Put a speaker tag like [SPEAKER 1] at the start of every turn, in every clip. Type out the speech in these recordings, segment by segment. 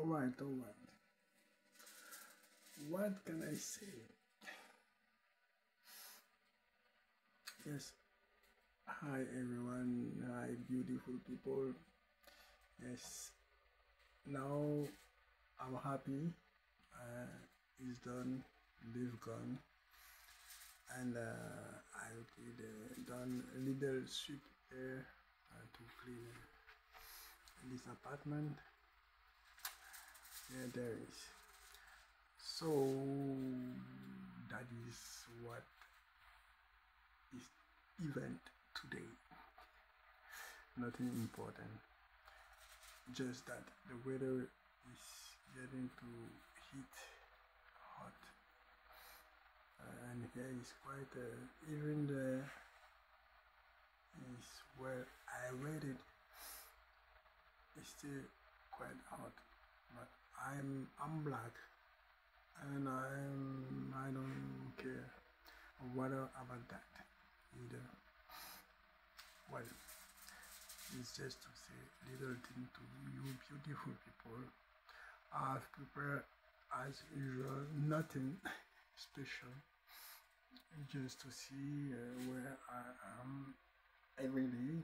[SPEAKER 1] All right. What can I say? Yes. Hi everyone. Hi beautiful people. Yes. Now I'm happy. It's done. They've gone, and I did done a little sweep here to clean this apartment. Yeah, there is. So that is what is event today. Nothing important. Just that the weather is getting to heat hot, and here is quite even the is where I read it. It's still quite hot, but I'm black, and I don't care what about that either. Well, it's just to say little thing to you beautiful people. I've prepared as usual nothing special, just to see where I am every day.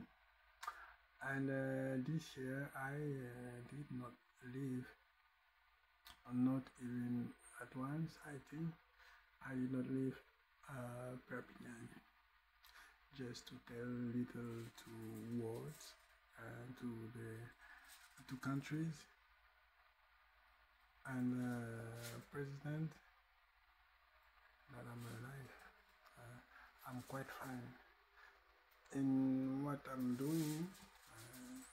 [SPEAKER 1] And this year I did not leave, not even at once. I think I did not leave Perpignan, just to tell little two words to the two countries and president that I'm alive. I'm quite fine in what I'm doing.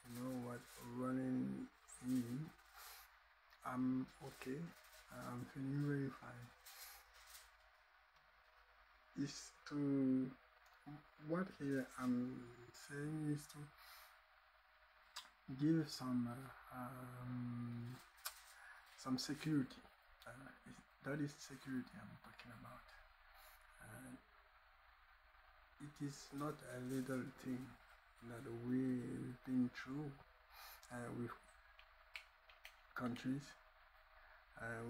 [SPEAKER 1] You know what running in. I'm okay. I'm feeling very fine. Is to what here I'm saying is to give some security. That is security I'm talking about. It is not a little thing that we've been through with countries.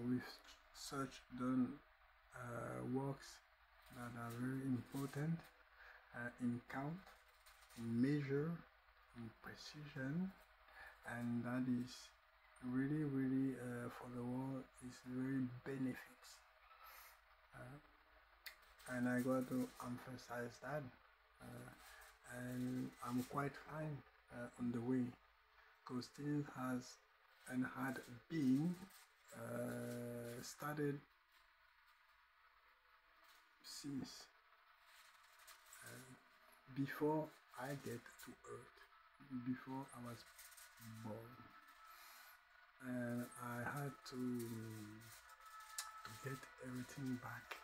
[SPEAKER 1] We've done works that are very important in count, in measure, in precision, and that is really for the world is very benefits. And I got to emphasize that, and I'm quite fine on the way, because things has and had been started since before I get to Earth, before I was born, and I had to get everything back.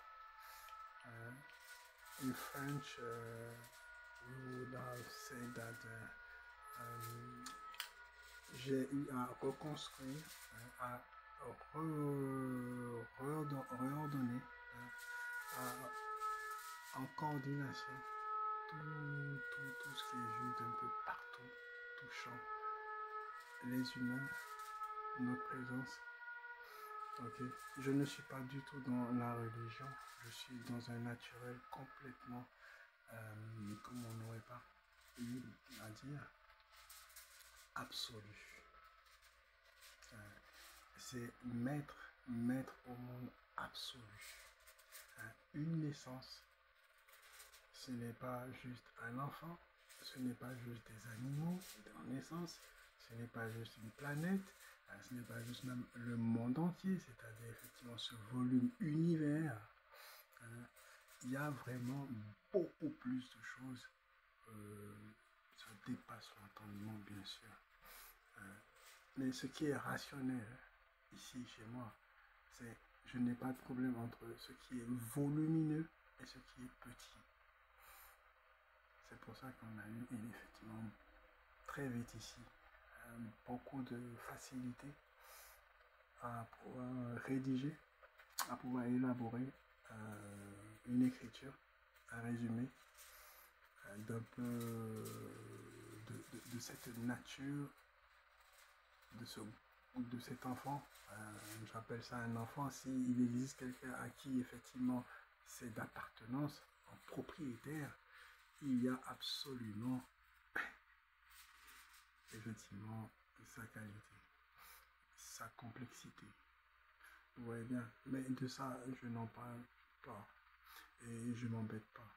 [SPEAKER 1] In French, we would have said that j'ai eu à reconstruire, à réordonner, en coordination tout ce qui est vu d'un peu partout, touchant les humains, notre présence. Ok, je ne suis pas du tout dans la religion, je suis dans un naturel complètement, comme on n'aurait pas eu à dire, absolu. C'est mettre au monde absolu. Une naissance, ce n'est pas juste un enfant, ce n'est pas juste des animaux en naissance, ce n'est pas juste une planète, ce n'est pas juste même le monde entier, c'est-à-dire effectivement ce volume univers. Il y a vraiment beaucoup plus de choses, ça dépasse l'entendement bien sûr. Mais ce qui est rationnel ici chez moi, c'est je n'ai pas de problème entre ce qui est volumineux et ce qui est petit. C'est pour ça qu'on a eu effectivement très vite ici beaucoup de facilité à pouvoir rédiger, à pouvoir élaborer une écriture, un résumé d'un peu de cette nature, de ce de cet enfant, j'appelle ça un enfant, s'il existe quelqu'un à qui effectivement c'est d'appartenance en propriétaire, il y a absolument effectivement sa qualité, sa complexité. Vous voyez bien, mais de ça je n'en parle pas et je m'embête pas.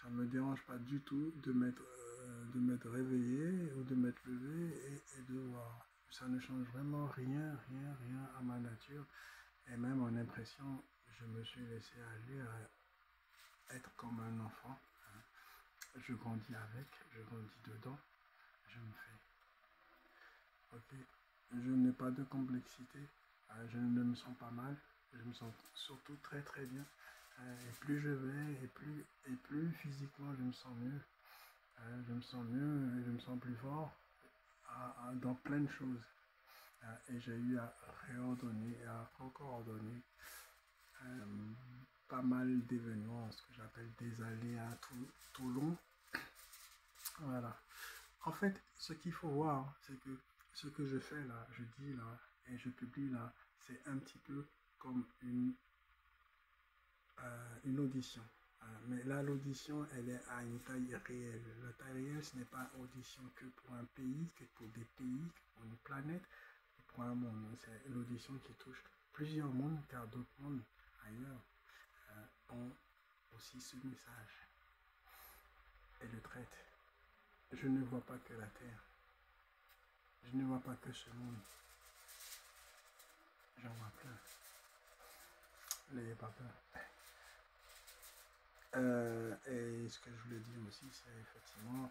[SPEAKER 1] Ça ne me dérange pas du tout de m'être réveillé ou de m'être levé et de voir. Ça ne change vraiment rien, rien, rien à ma nature. Et même en impression, je me suis laissé aller à être comme un enfant. Je grandis avec, je grandis dedans, je me fais. Ok, je n'ai pas de complexité, je ne me sens pas mal, je me sens surtout très très bien. Et plus je vais, et plus physiquement je me sens mieux. Je me sens mieux et je me sens plus fort dans plein de choses. Et j'ai eu à réordonner et à recoordonner pas mal d'événements, ce que j'appelle des aléas tout long. Voilà. En fait, ce qu'il faut voir, c'est que ce que je fais là, je dis là, et je publie là, c'est un petit peu comme une audition. Mais là, l'audition, elle est à une taille réelle. La taille réelle, ce n'est pas audition que pour un pays, que pour des pays, pour une planète, que pour un monde. C'est l'audition qui touche plusieurs mondes, car d'autres mondes ailleurs ont aussi ce message et le traitent. Je ne vois pas que la Terre. Je ne vois pas que ce monde. J'en vois plein. N'ayez pas peur. Et ce que je voulais dire aussi, c'est effectivement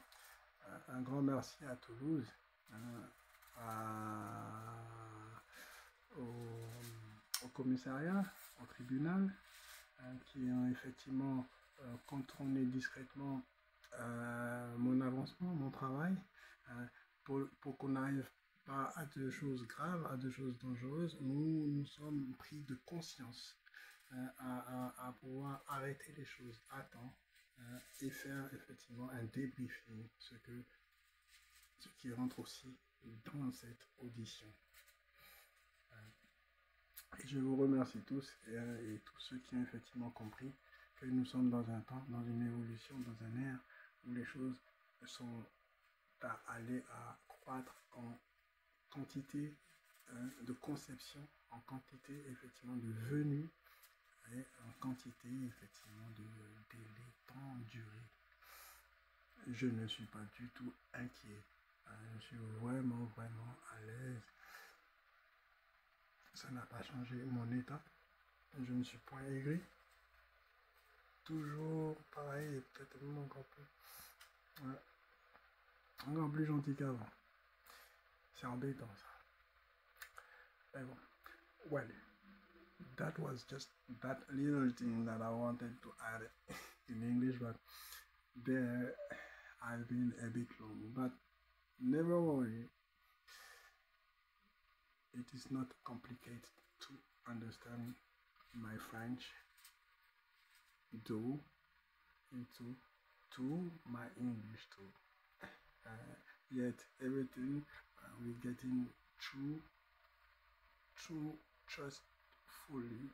[SPEAKER 1] un grand merci à Toulouse, au commissariat, au tribunal, qui ont effectivement contrôlé discrètement mon avancement, mon travail, pour qu'on n'arrive pas à de choses graves, à de choses dangereuses. Nous sommes pris de conscience à pouvoir arrêter les choses à temps et faire effectivement un débriefing, ce qui rentre aussi dans cette audition. Et je vous remercie tous et tous ceux qui ont effectivement compris que nous sommes dans un temps, dans une évolution, dans un ère où les choses sont à aller à croître en quantité de conception, en quantité effectivement de venue et en quantité effectivement de délai, temps, durée. Je ne suis pas du tout inquiet. Je suis vraiment, vraiment à l'aise. Ça n'a pas changé mon état. Je ne suis point aigri. Toujours pareil et peut-être même encore plus. Ouais. Encore plus gentil qu'avant. C'est embêtant ça. Mais bon. Well, that was just that little thing that I wanted to add in English, but there I've been a bit long. But never worry. It is not complicated to understand my French, though into to my English too. Yet everything we getting through trust fully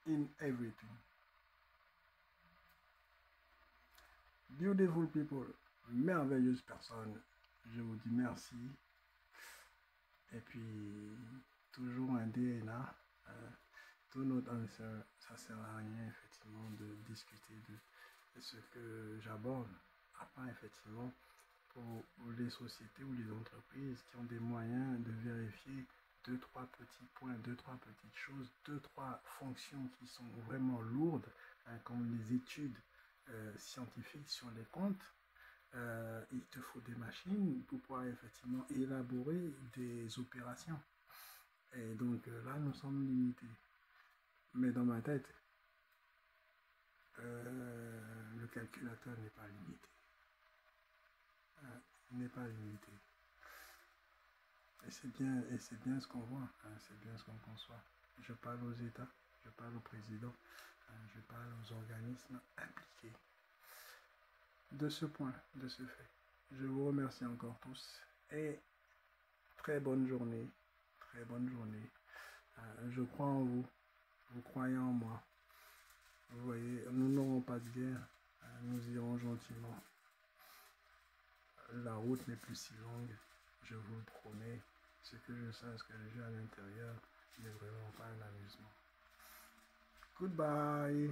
[SPEAKER 1] in everything. Beautiful people, merveilleuses personnes, je vous dis merci. Et puis, toujours un DNA. Tout notre answer, ça sert à rien effectivement de discuter de ce que j'aborde. À part effectivement pour les sociétés ou les entreprises qui ont des moyens de vérifier 2-3 petits points, 2-3 petites choses, 2-3 fonctions qui sont vraiment lourdes, comme les études scientifiques sur les comptes. Il te faut des machines pour pouvoir effectivement élaborer des opérations. Et donc là, nous sommes limités. Mais dans ma tête, le calculateur n'est pas limité. Il n'est pas limité. Et c'est bien ce qu'on voit, c'est bien ce qu'on conçoit. Je parle aux États, je parle au président, je parle aux organismes impliqués. De ce point, de ce fait, je vous remercie encore tous et très bonne journée. Très bonne journée. Je crois en vous. Vous croyez en moi. Vous voyez, nous n'aurons pas de guerre. Nous irons gentiment. La route n'est plus si longue. Je vous le promets. Ce que je sens, ce que j'ai à l'intérieur n'est vraiment pas un amusement. Goodbye.